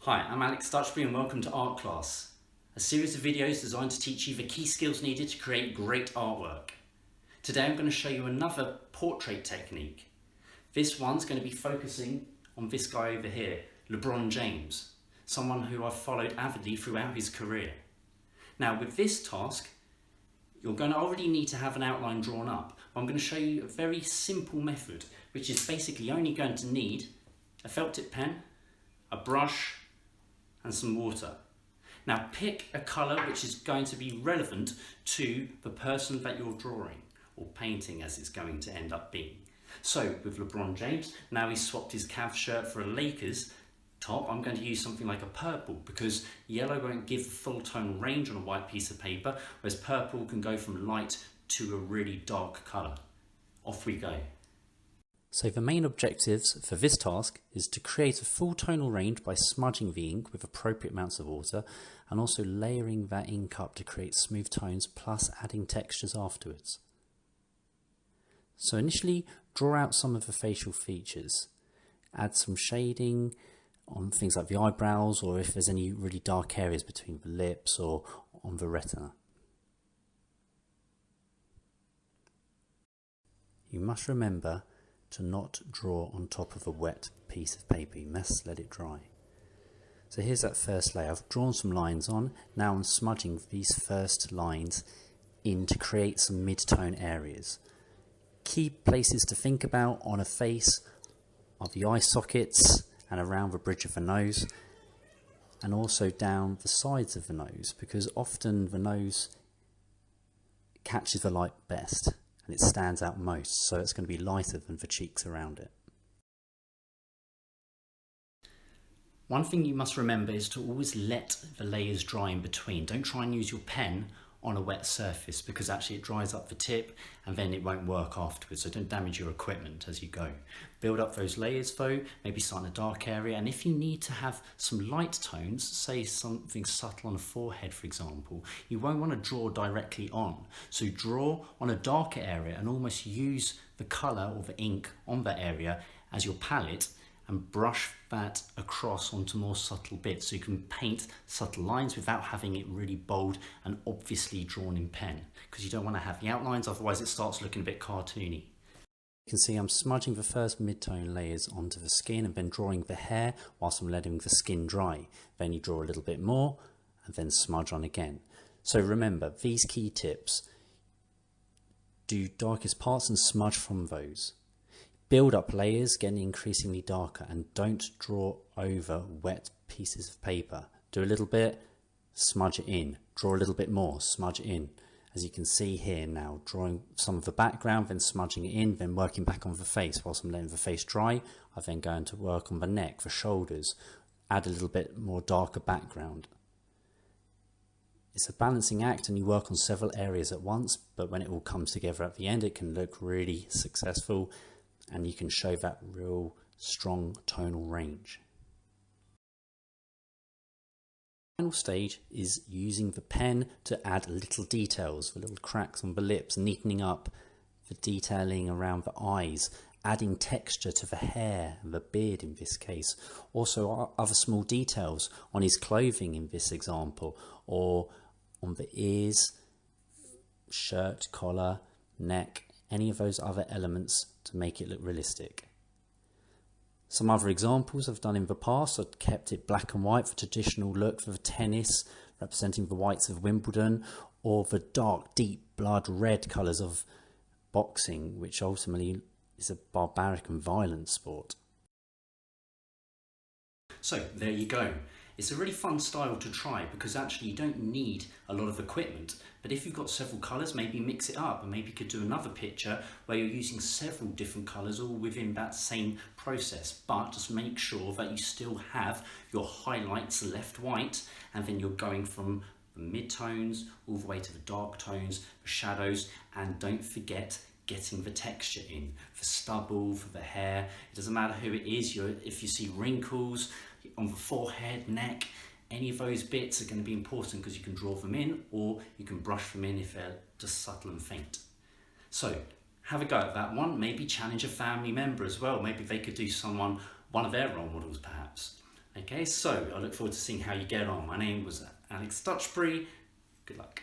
Hi, I'm Alex Stutchbury and welcome to Art Class, a series of videos designed to teach you the key skills needed to create great artwork. Today I'm going to show you another portrait technique. This one's going to be focusing on this guy over here, LeBron James, someone who I've followed avidly throughout his career. Now with this task, you're going to already need to have an outline drawn up. I'm going to show you a very simple method, which is basically only going to need a felt tip pen, a brush, and some water. Now pick a colour which is going to be relevant to the person that you're drawing, or painting as it's going to end up being. So with LeBron James, now he's swapped his Cavs shirt for a Lakers top, I'm going to use something like a purple because yellow won't give the full tonal range on a white piece of paper, whereas purple can go from light to a really dark colour. Off we go. So the main objectives for this task is to create a full tonal range by smudging the ink with appropriate amounts of water and also layering that ink up to create smooth tones plus adding textures afterwards. So initially draw out some of the facial features, add some shading on things like the eyebrows or if there's any really dark areas between the lips or on the retina. You must remember to not draw on top of a wet piece of paper, you must let it dry. So here's that first layer. I've drawn some lines on, now I'm smudging these first lines in to create some mid-tone areas. Key places to think about on a face are the eye sockets and around the bridge of the nose, and also down the sides of the nose, because often the nose catches the light best and it stands out most, so it's going to be lighter than the cheeks around it. One thing you must remember is to always let the layers dry in between. Don't try and use your pen on a wet surface because actually it dries up the tip and then it won't work afterwards, so don't damage your equipment as you go. Build up those layers though, maybe start in a dark area, and if you need to have some light tones, say something subtle on the forehead for example, you won't want to draw directly on. So draw on a darker area and almost use the colour or the ink on that area as your palette and brush that across onto more subtle bits so you can paint subtle lines without having it really bold and obviously drawn in pen, because you don't want to have the outlines, otherwise it starts looking a bit cartoony. You can see I'm smudging the first mid-tone layers onto the skin and then drawing the hair whilst I'm letting the skin dry. Then you draw a little bit more and then smudge on again. So remember these key tips: do darkest parts and smudge from those. Build up layers, getting increasingly darker, and don't draw over wet pieces of paper. Do a little bit, smudge it in. Draw a little bit more, smudge it in. As you can see here now, drawing some of the background, then smudging it in, then working back on the face. Whilst I'm letting the face dry, I then go into work on the neck, the shoulders, add a little bit more darker background. It's a balancing act and you work on several areas at once, but when it all comes together at the end, it can look really successful and you can show that real strong tonal range. The final stage is using the pen to add little details, the little cracks on the lips, neatening up the detailing around the eyes, adding texture to the hair and the beard in this case, also other small details on his clothing in this example, or on the ears, shirt, collar, neck, any of those other elements to make it look realistic. Some other examples I've done in the past, I've kept it black and white for traditional look for the tennis, representing the whites of Wimbledon, or the dark, deep blood red colours of boxing, which ultimately is a barbaric and violent sport. So there you go. It's a really fun style to try because actually you don't need a lot of equipment, but if you've got several colours, maybe mix it up and maybe you could do another picture where you're using several different colours all within that same process, but just make sure that you still have your highlights left white and then you're going from the mid-tones all the way to the dark tones, the shadows, and don't forget getting the texture in, for stubble, for the hair. It doesn't matter who it is, if you see wrinkles on the forehead, neck, any of those bits are going to be important because you can draw them in or you can brush them in if they're just subtle and faint. So have a go at that one. Maybe challenge a family member as well. Maybe they could do one of their role models perhaps. Okay, so I look forward to seeing how you get on. My name was Alex Stutchbury. Good luck.